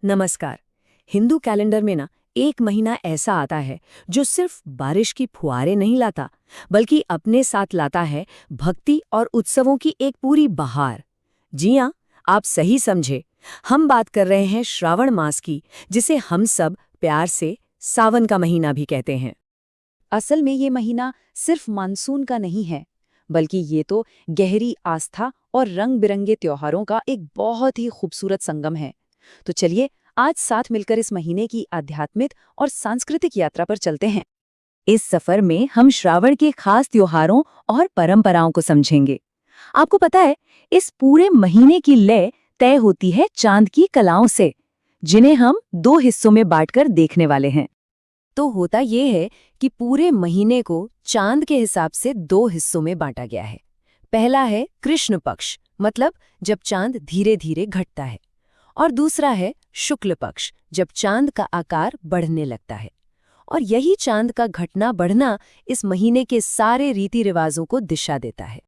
नमस्कार। हिंदू कैलेंडर में ना एक महीना ऐसा आता है जो सिर्फ बारिश की फुहारें नहीं लाता, बल्कि अपने साथ लाता है भक्ति और उत्सवों की एक पूरी बहार। जी हाँ, आप सही समझे। हम बात कर रहे हैं श्रावण मास की, जिसे हम सब प्यार से सावन का महीना भी कहते हैं। असल में ये महीना सिर्फ मानसून का नहीं है, बल्कि ये तो गहरी आस्था और रंग-बिरंगे त्योहारों का एक बहुत ही खूबसूरत संगम है। तो चलिए आज साथ मिलकर इस महीने की आध्यात्मिक और सांस्कृतिक यात्रा पर चलते हैं। इस सफर में हम श्रावण के खास त्योहारों और परंपराओं को समझेंगे। आपको पता है, इस पूरे महीने की लय तय होती है चांद की कलाओं से, जिन्हें हम दो हिस्सों में बांटकर देखने वाले हैं। तो होता ये है कि पूरे महीने को चांद के हिसाब से दो हिस्सों में बांटा गया है। पहला है कृष्ण पक्ष, मतलब जब चांद धीरे धीरे घटता है, और दूसरा है शुक्ल पक्ष, जब चांद का आकार बढ़ने लगता है। और यही चांद का घटना बढ़ना इस महीने के सारे रीति रिवाजों को दिशा देता है।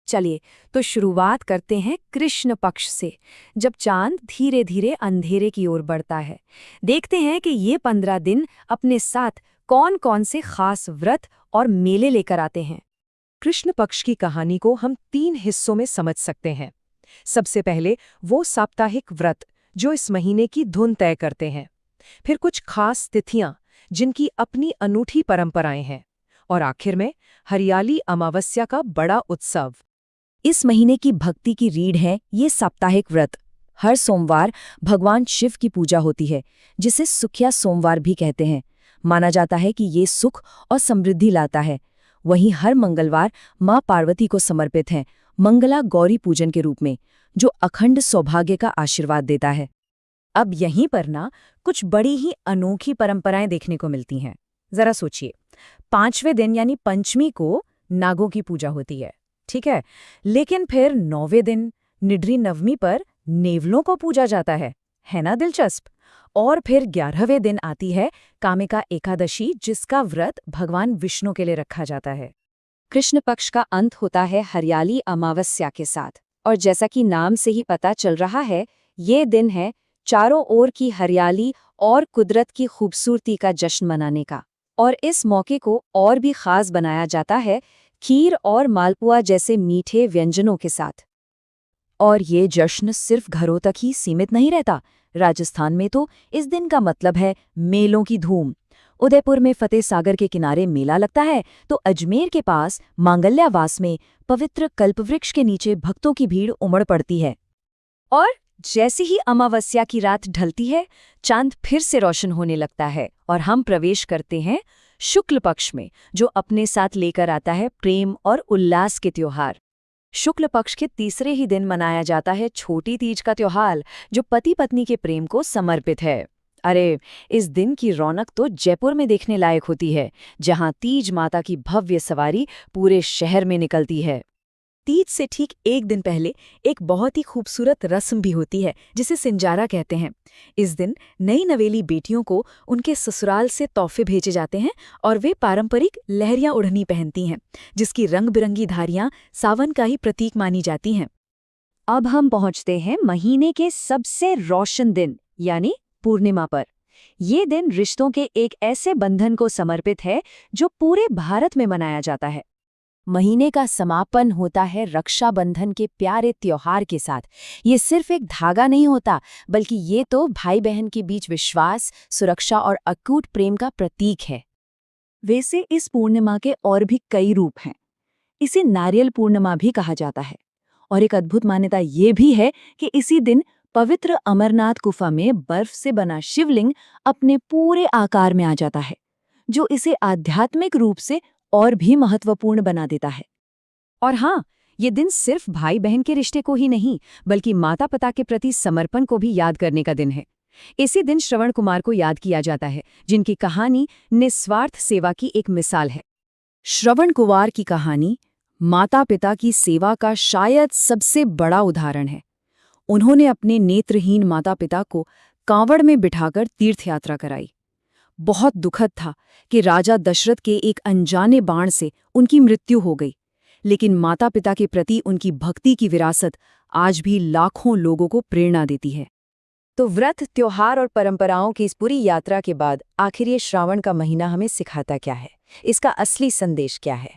चलिए तो शुरुआत करते हैं कृष्ण पक्ष से, जब चांद धीरे धीरे अंधेरे की ओर बढ़ता है। देखते हैं कि ये 15 दिन अपने साथ कौन कौन से खास व्रत और मेले लेकर आते हैं। कृष्ण पक्ष की कहानी को हम 3 हिस्सों में समझ सकते हैं। सबसे पहले वो साप्ताहिक व्रत जो इस महीने की धुन तय करते हैं, फिर कुछ खास तिथियां जिनकी अपनी अनूठी परंपराएं हैं, और आखिर में हरियाली अमावस्या का बड़ा उत्सव। इस महीने की भक्ति की रीढ़ है ये साप्ताहिक व्रत। हर सोमवार भगवान शिव की पूजा होती है, जिसे सुखिया सोमवार भी कहते हैं। माना जाता है कि ये सुख और समृद्धि लाता है। वहीं हर मंगलवार माँ पार्वती को समर्पित है, मंगला गौरी पूजन के रूप में, जो अखंड सौभाग्य का आशीर्वाद देता है। अब यहीं पर ना कुछ बड़ी ही अनोखी परंपराएं देखने को मिलती हैं। जरा सोचिए, 5वें दिन यानी पंचमी को नागों की पूजा होती है, ठीक है। लेकिन फिर 9वें दिन निड्री नवमी पर नेवलों को पूजा जाता है ना दिलचस्प। और फिर 11वें दिन आती है कामिका एकादशी, जिसका व्रत भगवान विष्णु के लिए रखा जाता है। कृष्ण पक्ष का अंत होता है हरियाली अमावस्या के साथ, और जैसा कि नाम से ही पता चल रहा है, ये दिन है चारों ओर की हरियाली और कुदरत की खूबसूरती का जश्न मनाने का। और इस मौके को और भी खास बनाया जाता है खीर और मालपुआ जैसे मीठे व्यंजनों के साथ। और ये जश्न सिर्फ घरों तक ही सीमित नहीं रहता। राजस्थान में तो इस दिन का मतलब है मेलों की धूम। उदयपुर में फतेह सागर के किनारे मेला लगता है, तो अजमेर के पास मांगल्यावास में पवित्र कल्पवृक्ष के नीचे भक्तों की भीड़ उमड़ पड़ती है। और जैसे ही अमावस्या की रात ढलती है, चांद फिर से रोशन होने लगता है और हम प्रवेश करते हैं शुक्ल पक्ष में, जो अपने साथ लेकर आता है प्रेम और उल्लास के त्योहार। शुक्ल पक्ष के तीसरे ही दिन मनाया जाता है छोटी तीज का त्योहार, जो पति पत्नी के प्रेम को समर्पित है। अरे, इस दिन की रौनक तो जयपुर में देखने लायक होती है, जहां तीज माता की भव्य सवारी पूरे शहर में निकलती है। तीज से ठीक एक दिन पहले एक बहुत ही खूबसूरत रस्म भी होती है, जिसे सिंजारा कहते हैं। इस दिन नई नवेली बेटियों को उनके ससुराल से तोहफे भेजे जाते हैं, और वे पारंपरिक लहरिया ओढ़नी पहनती हैं, जिसकी रंग बिरंगी धारियां सावन का ही प्रतीक मानी जाती हैं। अब हम पहुंचते हैं महीने के सबसे रोशन दिन यानी पूर्णिमा पर। ये दिन रिश्तों के एक ऐसे बंधन को समर्पित है जो पूरे भारत में मनाया जाता है। महीने का समापन होता है रक्षाबंधन के प्यारे त्योहार के साथ। ये सिर्फ एक धागा नहीं होता, बल्कि ये तो भाई बहन के बीच विश्वास, सुरक्षा और अटूट प्रेम का प्रतीक है। वैसे इस पूर्णिमा के और भी कई रूप हैं। इसे नारियल पूर्णिमा भी कहा जाता है। और एक अद्भुत मान्यता ये भी है कि इसी दिन पवित्र अमरनाथ गुफा में बर्फ से बना शिवलिंग अपने पूरे आकार में आ जाता है, जो इसे आध्यात्मिक रूप से और भी महत्वपूर्ण बना देता है। और हाँ, ये दिन सिर्फ भाई बहन के रिश्ते को ही नहीं, बल्कि माता पिता के प्रति समर्पण को भी याद करने का दिन है। इसी दिन श्रवण कुमार को याद किया जाता है, जिनकी कहानी निस्वार्थ सेवा की एक मिसाल है। श्रवण कुमार की कहानी माता पिता की सेवा का शायद सबसे बड़ा उदाहरण है। उन्होंने अपने नेत्रहीन माता पिता को कांवड़ में बिठाकर तीर्थ यात्रा कराई। बहुत दुखद था कि राजा दशरथ के एक अनजाने बाण से उनकी मृत्यु हो गई, लेकिन माता पिता के प्रति उनकी भक्ति की विरासत आज भी लाखों लोगों को प्रेरणा देती है। तो व्रत, त्योहार और परंपराओं की इस पूरी यात्रा के बाद आखिर ये श्रावण का महीना हमें सिखाता क्या है? इसका असली संदेश क्या है?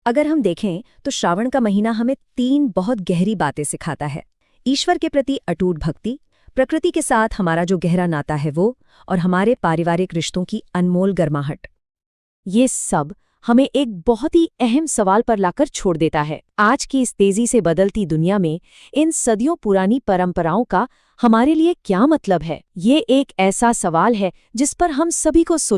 अगर हम देखें तो श्रावण का महीना हमें 3 बहुत गहरी बातें सिखाता है। ईश्वर के प्रति अटूट भक्ति, प्रकृति के साथ हमारा जो गहरा नाता है वो, और हमारे पारिवारिक रिश्तों की अनमोल गर्माहट। ये सब हमें एक बहुत ही अहम सवाल पर लाकर छोड़ देता है। आज की इस तेजी से बदलती दुनिया में इन सदियों पुरानी परंपराओं का हमारे लिए क्या मतलब है? ये एक ऐसा सवाल है जिस पर हम सभी को सोच